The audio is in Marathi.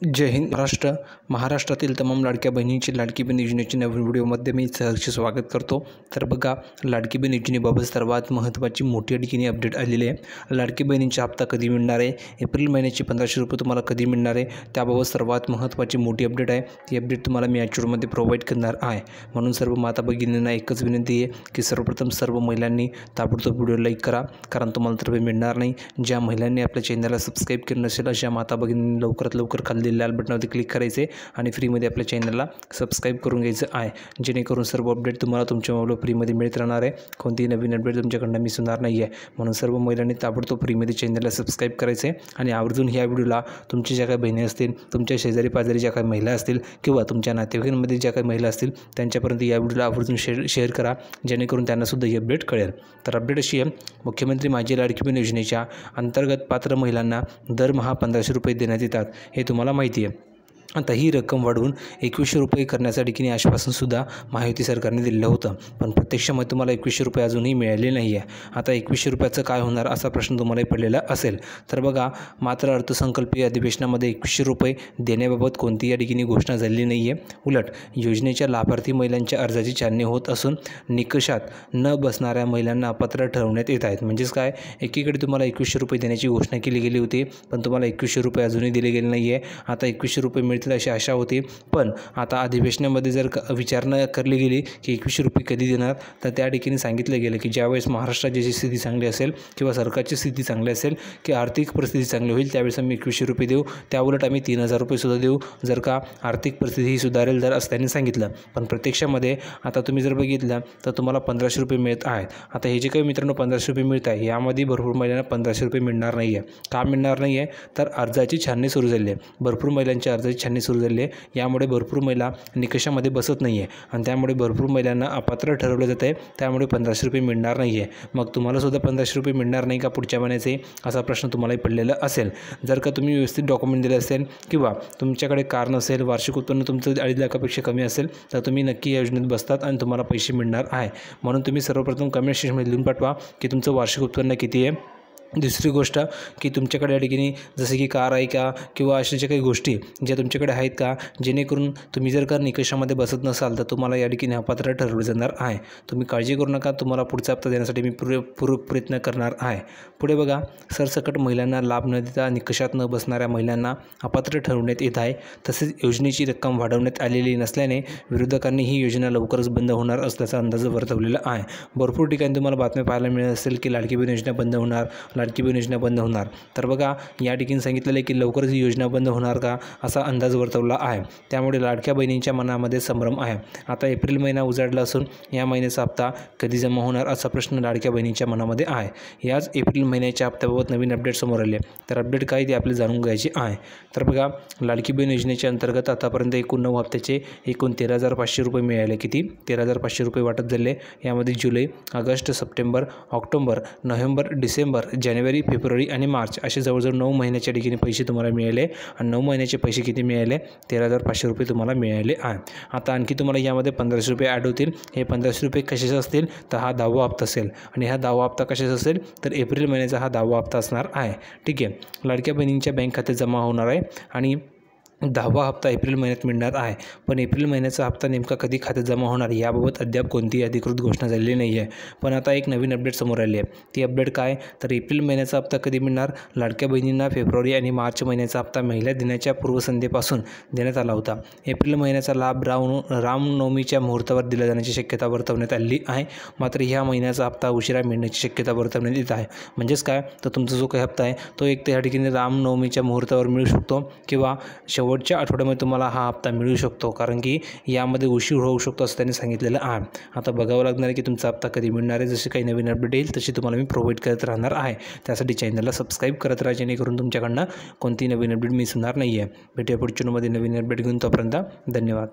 जय हिंद महाराष्ट्रातील तमाम लाडक्या बहिणींची लाडकी बहीण योजनेच्या नवीन व्हिडिओमध्ये मी सहर्ष स्वागत करतो। तर बघा, लाडकी बहीण योजनेबाबत सर्वात महत्त्वाची मोठी आणखीन अपडेट आलेली आहे। लाडकी बहिणींचा हप्ता कधी मिळणार आहे, एप्रिल महिन्याचे 1500 रुपये तुम्हाला कधी मिळणार आहे, त्याबाबत सर्वात महत्त्वाची मोठी अपडेट आहे। ती अपडेट तुम्हाला मी आजच्या व्हिडिओमध्ये प्रोव्हाइड करणार आहे। म्हणून सर्व माता भगिनींना एकच विनंती आहे की सर्वप्रथम सर्व महिलांनी ताबडतोब व्हिडिओ लाईक करा, कारण तुम्हाला तर मिळणार नाही। ज्या महिलांनी आपल्या चॅनलला सबस्क्राईब केलं नसेल अशा माता भगिनींनी लवकरात लवकर खाली लाल बटनावरती क्लिक करायचे आणि फ्रीमध्ये आपल्या चॅनलला सबस्क्राईब करून घ्यायचं आहे, जेणेकरून सर्व अपडेट तुम्हाला तुमच्या मोबाईलवर फ्रीमध्ये मिळत राहणार आहे। कोणतीही नवीन अपडेट तुमच्याकडून मिस होणार नाही आहे। म्हणून सर्व महिलांनी ताबडतोब फ्रीमध्ये चॅनलला सबस्क्राईब करायचे आणि आवर्जून ह्या व्हिडिओला तुमच्या ज्या काही बहिणी असतील, तुमच्या शेजारी पाजारी ज्या काही महिला असतील किंवा तुमच्या नातेवाईकांमध्ये ज्या काही महिला असतील त्यांच्यापर्यंत या व्हिडिओला आवर्जून शेअर करा, जेणेकरून त्यांनासुद्धा ही अपडेट कळेल। तर अपडेट अशी आहे, मुख्यमंत्री माझी लाडकी बहीण योजनेच्या अंतर्गत पात्र महिलांना दरमहा 1500 रुपये देण्यात येतात, हे तुम्हाला माहिती आहे। आता ही रक्कम वाढवून 2100 रुपये करण्यासाठी की आश्वासनसुद्धा महायुती सरकारने दिलेलं होतं, पण प्रत्यक्षामध्ये तुम्हाला 2100 रुपये अजूनही मिळाले नाही आहे। आता 2100 रुपयाचं काय होणार असा प्रश्न तुम्हालाही पडलेला असेल। तर बघा, मात्र अर्थसंकल्पीय अधिवेशनामध्ये 2100 रुपये देण्याबाबत कोणतीही या ठिकाणी घोषणा झालेली नाही आहे। उलट योजनेच्या लाभार्थी महिलांच्या अर्जाची छाननी होत असून निकषात न बसणाऱ्या महिलांना अपात्र ठरवण्यात येत आहेत। म्हणजेच काय, एकीकडे तुम्हाला 2100 रुपये देण्याची घोषणा केली गेली होती, पण तुम्हाला 2100 रुपये अजूनही दिले गेले नाही आहे। आता 2100 रुपये मिळतील अशी आशा होती, पण आता अधिवेशनामध्ये जर विचारणा करली गेली की 2100 रुपये कधी देणार, तर त्या ठिकाणी सांगितलं गेलं की ज्यावेळेस महाराष्ट्राची स्थिती चांगली असेल किंवा सरकारची स्थिती चांगली असेल की आर्थिक परिस्थिती चांगली होईल, त्यावेळेस आम्ही 2100 रुपये देऊ, त्याउलट आम्ही 3000 रुपयेसुद्धा देऊ जर का आर्थिक परिस्थिती ही सुधारेल जर असं त्यांनी सांगितलं। पण प्रत्यक्षामध्ये आता तुम्ही जर बघितलं तर तुम्हाला 1500 रुपये मिळत आहेत। आता हे जे काही मित्रांनो 1500 रुपये मिळत आहे, यामध्ये भरपूर महिलांना 1500 रुपये मिळणार नाही आहे। का मिळणार नाही आहे, तर अर्जाची छाननी सुरू झाली आहे। भरपूर महिलांच्या अर्जाची छाननी सुरू झाली आहे, यामुळे भरपूर महिला निकषामध्ये बसत नाही आहे आणि त्यामुळे भरपूर महिलांना अपात्र ठरवलं जात आहे, त्यामुळे 1500 रुपये मिळणार नाही आहे। मग तुम्हाला सुद्धा 1500 रुपये मिळणार नाही का पुढच्या महिन्याचे, असा प्रश्न तुम्हालाही पडलेला असेल। जर का तुम्ही व्यवस्थित डॉक्युमेंट दिले असेल किंवा तुमच्याकडे कार नसेल, वार्षिक उत्पन्न तुमचं 2.5 लाखापेक्षा कमी असेल, तर तुम्ही नक्की या योजनेत बसतात आणि तुम्हाला पैसे मिळणार आहे। म्हणून तुम्ही सर्वप्रथम कमेंट सेक्शनमध्ये लिहून पाठवा की तुमचं वार्षिक उत्पन्न किती आहे। दुसरी गोष्ट की तुमच्याकडे या ठिकाणी जसे की कार आहे का किंवा अशा ज्या काही गोष्टी ज्या तुमच्याकडे आहेत का, जेणेकरून तुम्ही जर का निकषामध्ये बसत नसाल तर तुम्हाला या ठिकाणी अपात्र ठरवले जाणार आहे। तुम्ही काळजी करू नका, तुम्हाला पुढचा हप्ता देण्यासाठी मी पूरक प्रयत्न करणार आहे। पुढे बघा, सरसकट महिलांना लाभ न देता निकषात न बसणाऱ्या महिलांना अपात्र ठरवण्यात येत आहे। तसेच योजनेची रक्कम वाढवण्यात आलेली नसल्याने विरोधकांनी ही योजना लवकरच बंद होणार असल्याचा अंदाज वर्तवलेला आहे। भरपूर ठिकाणी तुम्हाला बातम्या पाहायला मिळत असेल की लाडकी बहीण योजना बंद होणार, लाडकी बहीण योजना बंद होणार। तर बघा, या ठिकाणी सांगितलेलं आहे की लवकरच ही योजना बंद होणार का असा अंदाज वर्तवला आहे, त्यामुळे लाडक्या बहिणींच्या मनामध्ये संभ्रम आहे। आता एप्रिल महिना उजाडला असून या महिन्याचा हप्ता कधी जमा होणार असा प्रश्न लाडक्या बहिणींच्या मनामध्ये आहे। याच एप्रिल महिन्याच्या हप्त्याबाबत नवीन अपडेट समोर आले, तर अपडेट काय ते आपल्याला जाणून घ्यायचे आहे। तर बघा, लाडकी बहीण योजनेच्या अंतर्गत आतापर्यंत एकूण 9 हप्त्याचे एकूण 13,500 रुपये मिळाले। किती? 13,500 रुपये वाटप झाले। यामध्ये जुलै, ऑगस्ट, सप्टेंबर, ऑक्टोबर, नोव्हेंबर, डिसेंबर, जानेवारी, फेब्रुवारी आणि मार्च असे जवळजवळ 9 महिन्याच्या ठिकाणी पैसे तुम्हाला मिळाले आणि 9 महिन्याचे पैसे किती मिळाले? 13,500 रुपये तुम्हाला मिळाले आहे। आता आणखी तुम्हाला यामध्ये 1500 रुपये ॲड होतील। हे 1500 रुपये कशाचे असतील, तर हा 10वा हप्ता असेल आणि हा 10वा हप्ता कशाचा असेल, तर एप्रिल महिन्याचा हा 10वा हप्ता असणार आहे। ठीक आहे, लाडक्या बहिणींच्या बँक खात्यात जमा होणार आहे आणि 10वा हप्ता एप्रिल महिन्यात मिळणार आहे। पण एप्रिल महिन्याचा हप्ता नेमका कधी खात्यात जमा होणार याबाबत अद्याप कोणतीही अधिकृत घोषणा झालेली नाही आहे। पण आता एक नवीन अपडेट समोर आली आहे। ती अपडेट काय, तर एप्रिल महिन्याचा हप्ता कधी मिळणार? लाडक्या बहिणींना फेब्रुवारी आणि मार्च महिन्याचा हप्ता महिला दिनाच्या पूर्वसंध्येपासून देण्यात आला होता। एप्रिल महिन्याचा लाभ रामनवमीच्या मुहूर्तावर दिला जाण्याची शक्यता वर्तवण्यात आली आहे। मात्र ह्या महिन्याचा हप्ता उशिरा मिळण्याची शक्यता वर्तवण्यात येत आहे। म्हणजेच काय, तर तुमचा जो काही हप्ता आहे तो एक त्या ठिकाणी रामनवमीच्या मुहूर्तावर मिळू शकतो किंवा शेवटच्या आठवड्यामध्ये तुम्हाला हा हप्ता मिळू शकतो, कारण की यामध्ये उशीर होऊ शकतो असं त्यांनी सांगितलेलं आहे। आता बघावं लागणार आहे की तुमचा हप्ता कधी मिळणार आहे। जसे काही नवीन अपडेट येईल तशी तुम्हाला मी प्रोव्हाइड करत राहणार आहे। त्यासाठी चॅनलला सबस्क्राईब करत राहा, जेणेकरून तुमच्याकडनं कोणतीही नवीन अपडेट मिस होणार नाही आहे। भेटूया पुढच्या व्हिडिओमध्ये नवीन अपडेट घेऊन, तोपर्यंत धन्यवाद।